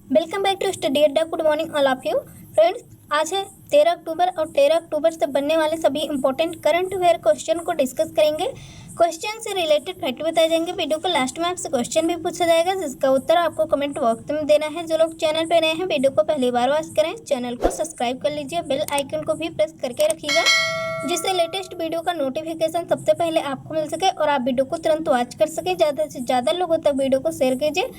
Welcome back to study अड्डा। Good morning all of you friends. आज है 13 अक्टूबर और 13 अक्टूबर से बनने वाले सभी इंपॉर्टेंट करंट अफेयर क्वेश्चन को डिस्कस करेंगे। क्वेश्चन से रिलेटेड फैक्ट बताए जाएंगे। वीडियो को लास्ट में आपसे क्वेश्चन भी पूछा जाएगा जिसका उत्तर आपको कमेंट बॉक्स में देना है। जो लोग चैनल पे नए हैं वीडियो को पहली बार वॉच करें, चैनल को सब्सक्राइब कर लीजिए, बेल आइकन को भी प्रेस करके रखिएगा जिससे लेटेस्ट वीडियो का नोटिफिकेशन सबसे पहले आपको मिल सके और आप वीडियो को तुरंत वॉच कर सके। ज़्यादा से ज़्यादा लोगों तक वीडियो को शेयर कीजिए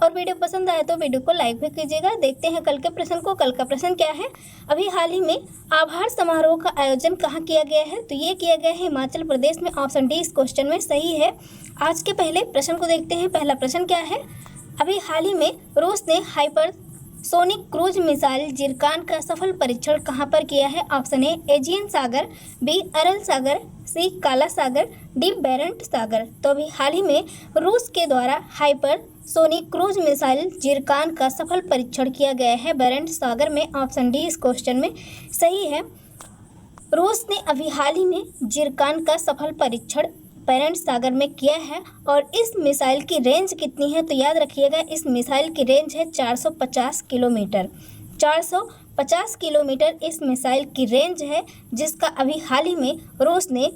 और वीडियो पसंद आए तो वीडियो को लाइक भी कीजिएगा। देखते हैं कल के प्रश्न को। कल का प्रश्न क्या है? अभी हाल ही में आभार समारोह का आयोजन कहाँ किया गया है? तो ये किया गया है हिमाचल प्रदेश में। ऑप्शन डी इस क्वेश्चन में सही है। आज के पहले प्रश्न को देखते हैं। पहला प्रश्न क्या है? अभी हाल ही में रूस ने हाइपरसोनिक क्रूज मिसाइल जिरकान का सफल परीक्षण कहाँ पर किया है? ऑप्शन ए एजियन सागर, बी अरल सागर, सी काला सागर, डी बेरेंट सागर। तो अभी हाल ही में रूस के द्वारा हाइपरसोनिक क्रूज मिसाइल जिरकान का सफल परीक्षण किया गया है बेरेंट सागर में। ऑप्शन डी इस क्वेश्चन में सही है। रूस ने अभी हाल ही में जिरकान का सफल परीक्षण बेरेंट सागर में किया है। और इस मिसाइल की रेंज कितनी है? तो याद रखिएगा इस मिसाइल की रेंज है 450 किलोमीटर। 450 किलोमीटर इस मिसाइल की रेंज है जिसका अभी हाल ही में रूस ने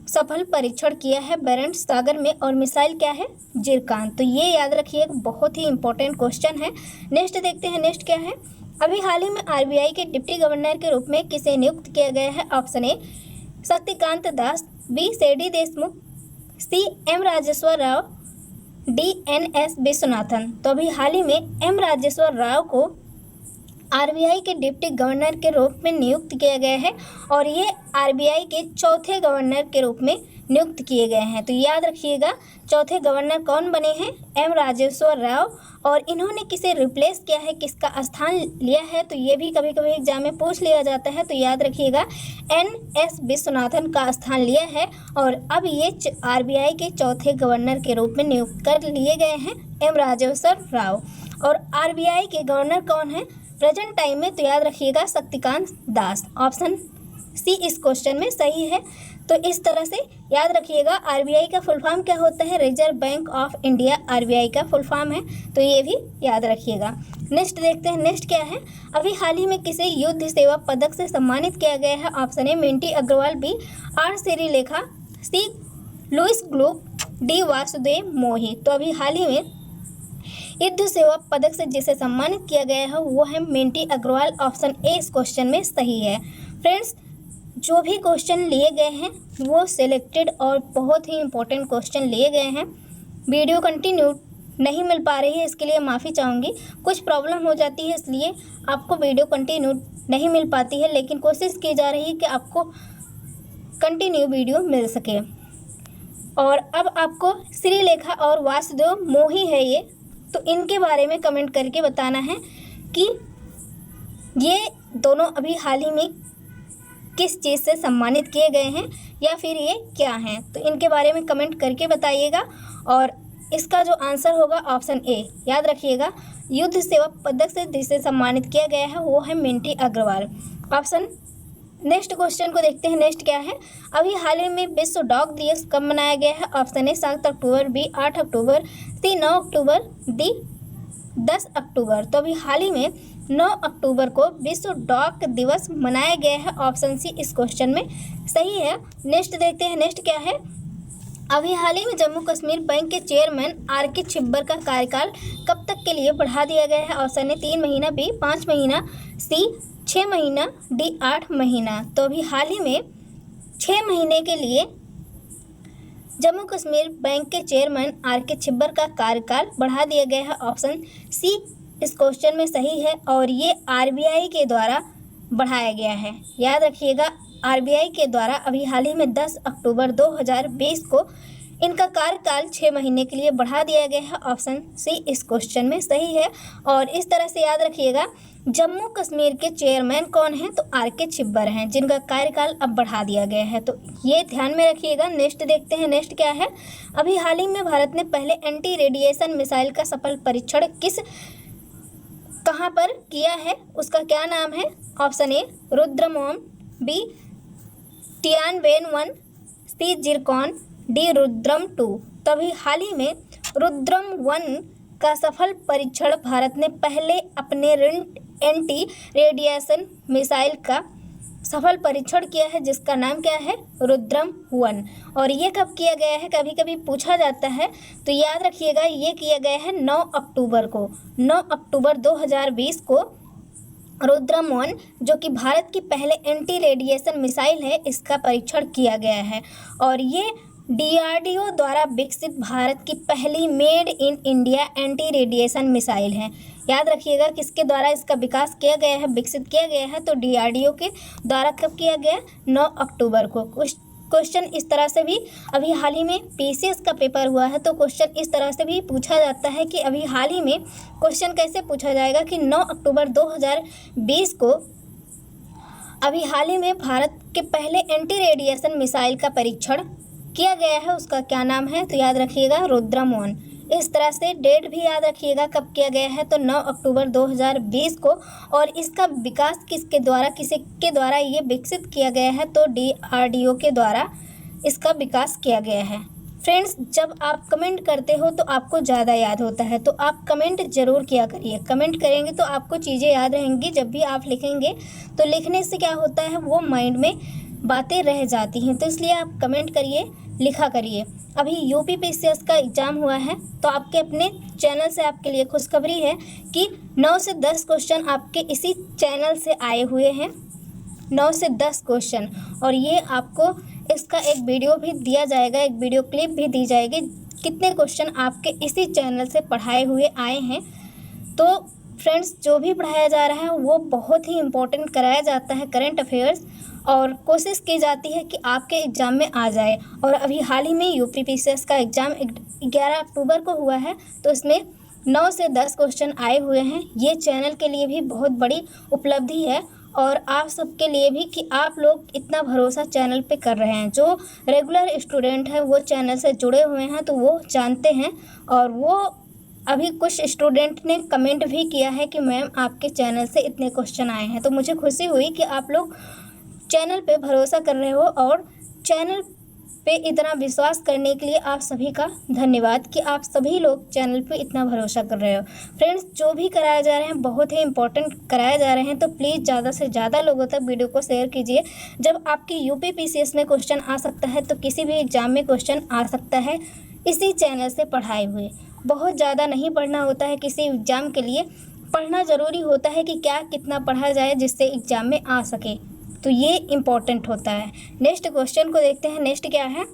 सफल परीक्षण किया है बेरेंट सागर में। और मिसाइल क्या है? जिरकान। तो ये याद रखिएगा, बहुत ही इंपॉर्टेंट क्वेश्चन है। नेक्स्ट देखते हैं। नेक्स्ट क्या है? अभी हाल ही में आरबीआई के डिप्टी गवर्नर के रूप में किसे नियुक्त किया गया है? Option A Shaktikanta Das, B C D Deshmukh, C M Rajeshwar Rao, D N S Viswanathan. तो अभी हाल ही में एम राजेश्वर राव को आरबीआई के डिप्टी गवर्नर के रूप में नियुक्त किया गया है और ये आरबीआई के चौथे गवर्नर के रूप में नियुक्त किए गए हैं। तो याद रखिएगा चौथे गवर्नर कौन बने हैं? एम राजेश्वर राव। और इन्होंने किसे रिप्लेस किया है, किसका स्थान लिया है? तो ये भी कभी कभी एग्जाम में पूछ लिया जाता है। तो याद रखिएगा एन एस विश्वनाथन का स्थान लिया है और अब ये आरबीआई के चौथे गवर्नर के रूप में नियुक्त कर लिए गए हैं एम राजेश्वर राव। और आरबीआई के गवर्नर कौन है प्रेजेंट टाइम में? तो याद रखिएगा शक्तिकांत दास। ऑप्शन सी इस क्वेश्चन में सही है। तो इस तरह से याद रखिएगा आरबीआई का फुल फॉर्म क्या होता है? Reserve bank of India RBI का फुल फॉर्म है। तो ये भी याद रखिएगा। नेक्स्ट देखते हैं। नेक्स्ट क्या है? अभी हाल ही में किसे युद्ध सेवा पदक से सम्मानित किया गया है? Option A Minty Agarwal, B R Sreelekha, C Louise Glück, D Vasudev Mohi. तो अभी हाल ही में युद्ध सेवा पदक से जिसे सम्मानित किया गया है वो है मिंटी अग्रवाल। ऑप्शन ए इस क्वेश्चन में सही है। फ्रेंड्स, जो भी क्वेश्चन लिए गए हैं वो सिलेक्टेड और बहुत ही इंपॉर्टेंट क्वेश्चन लिए गए हैं। वीडियो कंटिन्यू नहीं मिल पा रही है, इसके लिए माफ़ी चाहूँगी। कुछ प्रॉब्लम हो जाती है इसलिए आपको वीडियो कंटिन्यू नहीं मिल पाती है, लेकिन कोशिश की जा रही है कि आपको कंटिन्यू वीडियो मिल सके। और अब आपको श्रीलेखा और वासुदेव मोही है ये, तो इनके बारे में कमेंट करके बताना है कि ये दोनों अभी हाल ही में किस चीज़ से सम्मानित किए गए हैं या फिर ये क्या हैं। तो इनके बारे में कमेंट करके बताइएगा। और इसका जो आंसर होगा ऑप्शन ए याद रखिएगा, युद्ध सेवा पदक से जिसे सम्मानित किया गया है वो है Minty Agarwal. Option next question को देखते हैं। नेक्स्ट क्या है? अभी हाल ही में विश्व डॉग दिवस कब मनाया गया है? ऑप्शन ए 7 अक्टूबर, बी 8 अक्टूबर, सी 9 अक्टूबर, डी 10 अक्टूबर। तो अभी हाल ही में 9 अक्टूबर को विश्व डॉग दिवस मनाया गया है। ऑप्शन सी इस क्वेश्चन में सही है। नेक्स्ट देखते हैं। नेक्स्ट क्या है? अभी हाल ही में जम्मू कश्मीर बैंक के चेयरमैन आर के छिब्बर का कार्यकाल कब तक के लिए बढ़ा दिया गया है? ऑप्शन ए 3 महीना, बी 5 महीना, सी 6 महीना, डी 8 महीना। तो अभी हाल ही में 6 महीने के लिए जम्मू कश्मीर बैंक के चेयरमैन आर के छिब्बर का कार्यकाल बढ़ा दिया गया है। ऑप्शन सी इस क्वेश्चन में सही है और ये आरबीआई के द्वारा बढ़ाया गया है। याद रखिएगा आरबीआई के द्वारा अभी हाल ही में 10 अक्टूबर 2020 को इनका कार्यकाल 6 महीने के लिए बढ़ा दिया गया है। ऑप्शन सी इस क्वेश्चन में सही है। और इस तरह से याद रखिएगा जम्मू कश्मीर के चेयरमैन कौन हैं? तो आर के छिब्बर हैं जिनका कार्यकाल अब बढ़ा दिया गया है। तो ये ध्यान में रखिएगा। नेक्स्ट देखते हैं। नेक्स्ट क्या है? अभी हाल ही में भारत ने पहले एंटी रेडिएशन मिसाइल का सफल परीक्षण कहाँ पर किया है? उसका क्या नाम है? ऑप्शन ए रुद्रमोम, B Tianwen, C Zircon, D Rudram 2। तो अभी हाल ही में रुद्रम 1 का सफल परीक्षण भारत ने पहले अपने एंटी रेडिएशन मिसाइल का सफल परीक्षण किया है, जिसका नाम क्या है? रुद्रम 1। और ये कब किया गया है? कभी कभी पूछा जाता है, तो याद रखिएगा ये किया गया है 9 अक्टूबर को। 9 अक्टूबर 2020 को रुद्रम 1, जो कि भारत की पहले एंटी रेडिएशन मिसाइल है, इसका परीक्षण किया गया है। और ये DRDO द्वारा विकसित भारत की पहली made in India anti radiation missile है। याद रखिएगा किसके द्वारा इसका विकास किया गया है, विकसित किया गया है? तो DRDO के द्वारा कब किया गया? 9 अक्टूबर को। क्वेश्चन इस तरह से भी अभी हाल ही में PCS का पेपर हुआ है, तो क्वेश्चन इस तरह से भी पूछा जाता है कि अभी हाल ही में क्वेश्चन कैसे पूछा जाएगा कि 9 अक्टूबर 2020 को अभी हाल ही में भारत के पहले एंटी रेडिएशन मिसाइल का परीक्षण किया गया है, उसका क्या नाम है? तो याद रखिएगा रुद्रम 1। इस तरह से डेट भी याद रखिएगा कब किया गया है, तो 9 अक्टूबर 2020 को। और इसका विकास किसके द्वारा ये विकसित किया गया है? तो DRDO के द्वारा इसका विकास किया गया है। फ्रेंड्स, जब आप कमेंट करते हो तो आपको ज़्यादा याद होता है, तो आप कमेंट ज़रूर किया करिए। कमेंट करेंगे तो आपको चीज़ें याद रहेंगी। जब भी आप लिखेंगे तो लिखने से क्या होता है, वो माइंड में बातें रह जाती हैं, तो इसलिए आप कमेंट करिए, लिखा करिए। अभी UPPCS का एग्ज़ाम हुआ है, तो आपके अपने चैनल से आपके लिए खुशखबरी है कि 9 से 10 क्वेश्चन आपके इसी चैनल से आए हुए हैं। 9 से 10 क्वेश्चन, और ये आपको इसका एक वीडियो भी दिया जाएगा, एक वीडियो क्लिप भी दी जाएगी, कितने क्वेश्चन आपके इसी चैनल से पढ़ाए हुए आए हैं। तो फ्रेंड्स, जो भी पढ़ाया जा रहा है वो बहुत ही इम्पोर्टेंट कराया जाता है, करंट अफेयर्स, और कोशिश की जाती है कि आपके एग्ज़ाम में आ जाए। और अभी हाल ही में UPPCS का एग्ज़ाम 11 अक्टूबर को हुआ है, तो इसमें 9 से 10 क्वेश्चन आए हुए हैं। ये चैनल के लिए भी बहुत बड़ी उपलब्धि है, और आप सबके लिए भी कि आप लोग इतना भरोसा चैनल पे कर रहे हैं। जो रेगुलर स्टूडेंट हैं वो चैनल से जुड़े हुए हैं, तो वो जानते हैं। और वो अभी कुछ स्टूडेंट ने कमेंट भी किया है कि मैम आपके चैनल से इतने क्वेश्चन आए हैं, तो मुझे खुशी हुई कि आप लोग चैनल पे भरोसा कर रहे हो। और चैनल पे इतना विश्वास करने के लिए आप सभी का धन्यवाद कि आप सभी लोग चैनल पे इतना भरोसा कर रहे हो। फ्रेंड्स, जो भी कराया जा रहे हैं बहुत ही इंपॉर्टेंट कराया जा रहे हैं, तो प्लीज़ ज़्यादा से ज़्यादा लोगों तक वीडियो को शेयर कीजिए। जब आपकी UPPCS में क्वेश्चन आ सकता है, तो किसी भी एग्ज़ाम में क्वेश्चन आ सकता है इसी चैनल से पढ़ाए हुए। बहुत ज़्यादा नहीं पढ़ना होता है किसी एग्ज़ाम के लिए, पढ़ना ज़रूरी होता है कि क्या कितना पढ़ा जाए जिससे एग्ज़ाम में आ सके, तो ये इम्पॉर्टेंट होता है। नेक्स्ट क्वेश्चन को देखते हैं। नेक्स्ट क्या है?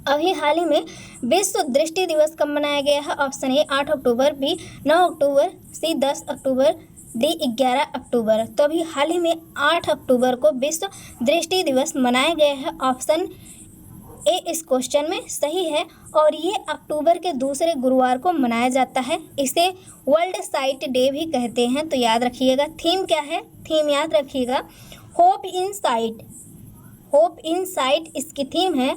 अभी हाल ही में विश्व दृष्टि दिवस कब मनाया गया है? ऑप्शन ए 8 अक्टूबर, बी 9 अक्टूबर, सी 10 अक्टूबर, डी 11 अक्टूबर। तो अभी हाल ही में 8 अक्टूबर को विश्व दृष्टि दिवस मनाया गया है। ऑप्शन ए इस क्वेश्चन में सही है, और ये अक्टूबर के दूसरे गुरुवार को मनाया जाता है। इसे वर्ल्ड साइट डे भी कहते हैं, तो याद रखिएगा। थीम क्या है? थीम याद रखिएगा, होप इन साइट। होप इन साइट इसकी थीम है।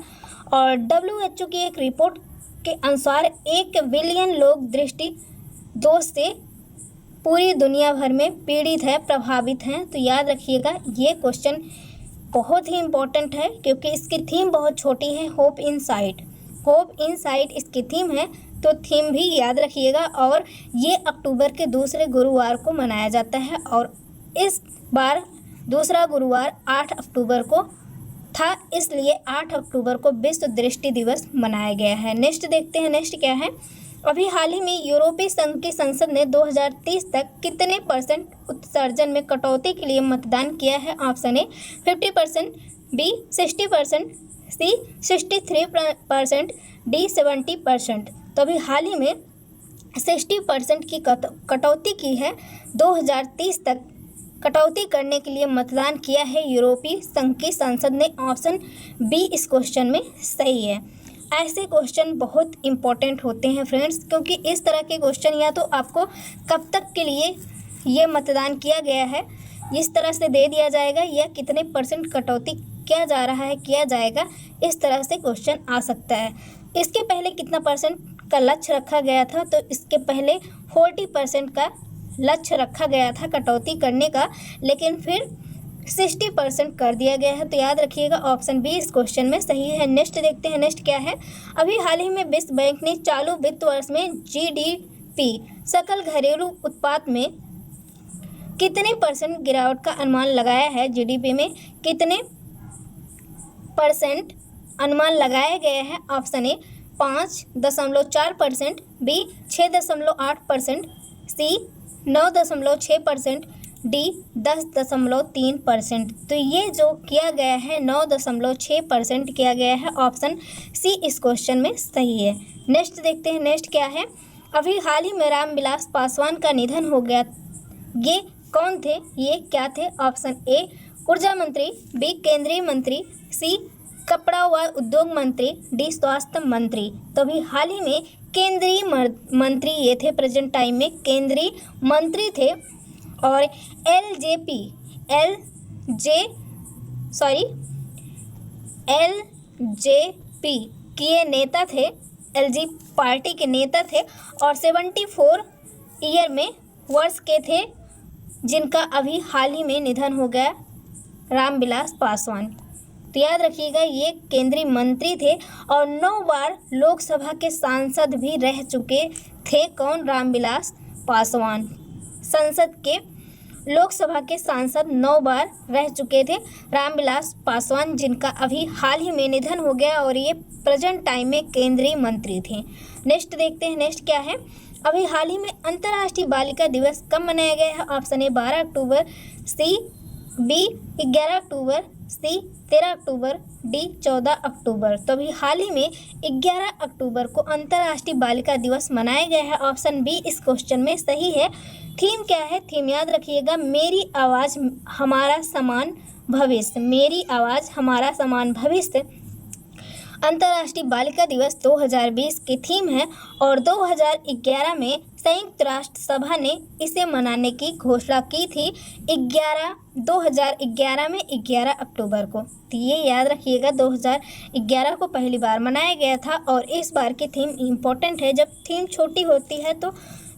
और WHO की एक रिपोर्ट के अनुसार 1 बिलियन लोग दृष्टि दोष से पूरी दुनिया भर में पीड़ित है, प्रभावित हैं। तो याद रखिएगा ये क्वेश्चन बहुत ही इम्पोर्टेंट है, क्योंकि इसकी थीम बहुत छोटी है, होप इन साइट। होप इन साइट इसकी थीम है, तो थीम भी याद रखिएगा। और ये अक्टूबर के दूसरे गुरुवार को मनाया जाता है, और इस बार दूसरा गुरुवार 8 अक्टूबर को था, इसलिए 8 अक्टूबर को विश्व दृष्टि दिवस मनाया गया है। नेक्स्ट देखते हैं। नेक्स्ट क्या है? अभी हाल ही में यूरोपीय संघ की संसद ने 2030 तक कितने % उत्सर्जन में कटौती के लिए मतदान किया है? Option A 50%, B 60%, C 63%, D 70%। तो अभी हाल ही में 60% की कटौती की है। 2030 तक कटौती करने के लिए मतदान किया है यूरोपीय संघ की संसद ने। ऑप्शन बी इस क्वेश्चन में सही है। ऐसे क्वेश्चन बहुत इम्पोर्टेंट होते हैं फ्रेंड्स, क्योंकि इस तरह के क्वेश्चन या तो आपको कब तक के लिए ये मतदान किया गया है इस तरह से दे दिया जाएगा, या कितने % कटौती किया जा रहा है, किया जाएगा, इस तरह से क्वेश्चन आ सकता है। इसके पहले कितना % का लक्ष्य रखा गया था? तो इसके पहले 40% का लक्ष्य रखा गया था कटौती करने का, लेकिन फिर 60% कर दिया गया है। तो याद रखिएगा ऑप्शन बी इस क्वेश्चन में सही है। नेक्स्ट देखते हैं। नेक्स्ट क्या है? अभी हाल ही में विश्व बैंक ने चालू वित्त वर्ष में GDP सकल घरेलू उत्पाद में कितने परसेंट गिरावट का अनुमान लगाया है? जीडीपी में कितने परसेंट अनुमान लगाया गया है? Option A 5.4%, B 6.8%, C 9.6%, D 10.3%। तो ये जो किया गया है 9.6% किया गया है। ऑप्शन सी इस क्वेश्चन में सही है। नेक्स्ट देखते हैं, नेक्स्ट क्या है। अभी हाल ही में रामविलास पासवान का निधन हो गया, ये कौन थे? ये क्या थे? ऑप्शन ए ऊर्जा मंत्री, बी केंद्रीय मंत्री, सी कपड़ा व उद्योग मंत्री, डी स्वास्थ्य मंत्री। तो अभी हाल ही में केंद्रीय मंत्री ये थे, प्रेजेंट टाइम में केंद्रीय मंत्री थे। और एलजेपी के ये नेता थे, एलजी पार्टी के नेता थे और 74 ईयर में वर्ष के थे, जिनका अभी हाल ही में निधन हो गया, रामविलास पासवान। तो याद रखिएगा ये केंद्रीय मंत्री थे और 9 बार लोकसभा के सांसद भी रह चुके थे। कौन? रामविलास पासवान। संसद के लोकसभा के सांसद 9 बार रह चुके थे रामविलास पासवान, जिनका अभी हाल ही में निधन हो गया और ये प्रेजेंट टाइम में केंद्रीय मंत्री थे। नेक्स्ट देखते हैं, नेक्स्ट क्या है। अभी हाल ही में अंतर्राष्ट्रीय बालिका दिवस कब मनाया गया है? ऑप्शन ए 12 अक्टूबर, सी बी 11 अक्टूबर, सी 13 अक्टूबर, डी 14 अक्टूबर। तो अभी हाल ही में 11 अक्टूबर को अंतर्राष्ट्रीय बालिका दिवस मनाया गया है। ऑप्शन बी इस क्वेश्चन में सही है। थीम क्या है? थीम याद रखिएगा, मेरी आवाज़ हमारा समान भविष्य। मेरी आवाज़ हमारा समान भविष्य अंतर्राष्ट्रीय बालिका दिवस 2020 की थीम है और 2011 में संयुक्त राष्ट्र सभा ने इसे मनाने की घोषणा की थी 2011 में 11 अक्टूबर को। तो ये याद रखिएगा 2011 को पहली बार मनाया गया था और इस बार की थीम इम्पोर्टेंट है। जब थीम छोटी होती है तो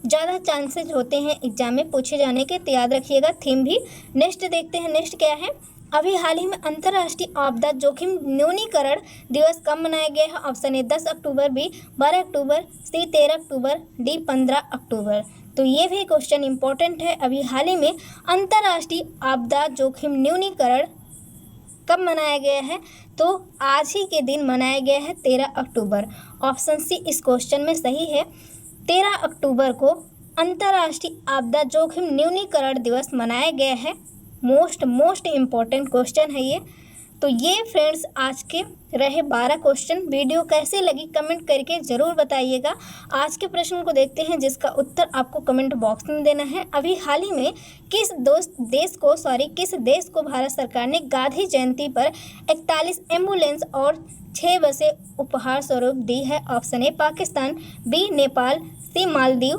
ज़्यादा चांसेस होते हैं एग्जाम में पूछे जाने के, तो याद रखिएगा थीम भी। नेक्स्ट देखते हैं, नेक्स्ट क्या है। अभी हाल ही में अंतर्राष्ट्रीय आपदा जोखिम न्यूनीकरण दिवस कब मनाया गया है? ऑप्शन ए 10 अक्टूबर, बी 12 अक्टूबर, सी 13 अक्टूबर, डी 15 अक्टूबर। तो ये भी क्वेश्चन इंपॉर्टेंट है। अभी हाल ही में अंतर्राष्ट्रीय आपदा जोखिम न्यूनीकरण कब मनाया गया है? तो आज ही के दिन मनाया गया है 13 अक्टूबर। ऑप्शन सी इस क्वेश्चन में सही है। 13 अक्टूबर को अंतर्राष्ट्रीय आपदा जोखिम न्यूनीकरण दिवस मनाया गया है। मोस्ट इम्पॉर्टेंट क्वेश्चन है ये। तो ये फ्रेंड्स आज के रहे 12 क्वेश्चन। वीडियो कैसे लगी कमेंट करके ज़रूर बताइएगा। आज के प्रश्न को देखते हैं जिसका उत्तर आपको कमेंट बॉक्स में देना है। अभी हाल ही में किस देश को भारत सरकार ने गांधी जयंती पर 41 एम्बुलेंस और 6 बसें उपहार स्वरूप दी है? Option A Pakistan, B Nepal, C Maldives,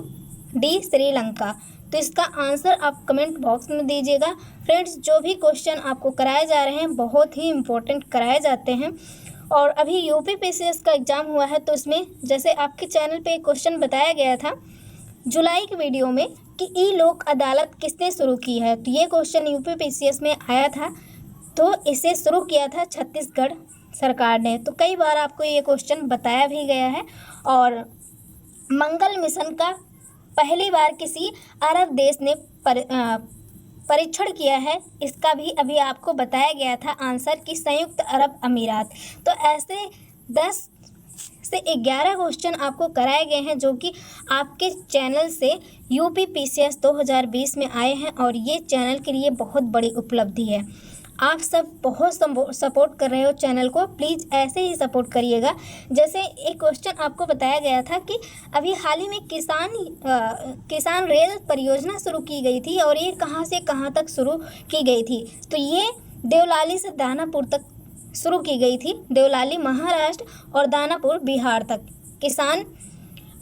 D Sri Lanka. तो इसका आंसर आप कमेंट बॉक्स में दीजिएगा। फ्रेंड्स जो भी क्वेश्चन आपको कराए जा रहे हैं बहुत ही इम्पोर्टेंट कराए जाते हैं। और अभी यूपीपीसीएस का एग्ज़ाम हुआ है तो इसमें जैसे आपके चैनल पे एक क्वेश्चन बताया गया था जुलाई के वीडियो में कि ई लोक अदालत किसने शुरू की है, तो ये क्वेश्चन यूपीपीसीएस में आया था। तो इसे शुरू किया था छत्तीसगढ़ सरकार ने। तो कई बार आपको ये क्वेश्चन बताया भी गया है। और मंगल मिशन का पहली बार किसी अरब देश ने परीक्षण किया है, इसका भी अभी आपको बताया गया था आंसर कि संयुक्त अरब अमीरात। तो ऐसे 10 से 11 क्वेश्चन आपको कराए गए हैं जो कि आपके चैनल से यूपीपीसीएस 2020 में आए हैं और ये चैनल के लिए बहुत बड़ी उपलब्धि है। आप सब बहुत सपोर्ट कर रहे हो चैनल को, प्लीज़ ऐसे ही सपोर्ट करिएगा। जैसे एक क्वेश्चन आपको बताया गया था कि अभी हाल ही में किसान रेल परियोजना शुरू की गई थी और ये कहाँ से कहाँ तक शुरू की गई थी, तो ये देवलाली से दानापुर तक शुरू की गई थी। देवलाली महाराष्ट्र और दानापुर बिहार तक किसान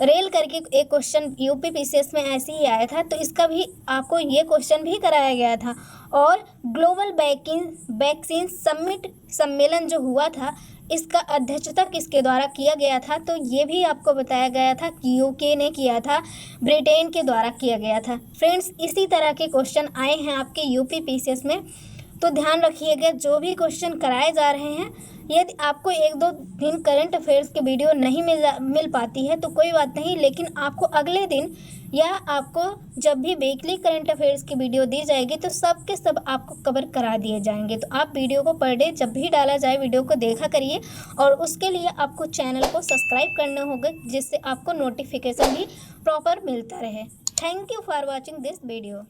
रेल करके एक क्वेश्चन यूपीपीसीएस में ऐसे ही आया था। तो इसका भी आपको ये क्वेश्चन भी कराया गया था। और ग्लोबल वैक्सीन सम्मेलन जो हुआ था इसका अध्यक्षता किसके द्वारा किया गया था, तो ये भी आपको बताया गया था कि यूके ने किया था, ब्रिटेन के द्वारा किया गया था। फ्रेंड्स इसी तरह के क्वेश्चन आए हैं आपके यूपीपीसीएस में, तो ध्यान रखिएगा जो भी क्वेश्चन कराए जा रहे हैं यदि आपको 1-2 दिन करंट अफेयर्स की वीडियो नहीं मिल पाती है तो कोई बात नहीं, लेकिन आपको अगले दिन या आपको जब भी वीकली करंट अफेयर्स की वीडियो दी जाएगी तो सब के सब आपको कवर करा दिए जाएंगे। तो आप वीडियो को पर डे जब भी डाला जाए वीडियो को देखा करिए, और उसके लिए आपको चैनल को सब्सक्राइब करना होगा, जिससे आपको नोटिफिकेशन भी प्रॉपर मिलता रहे। Thank you for watching this video.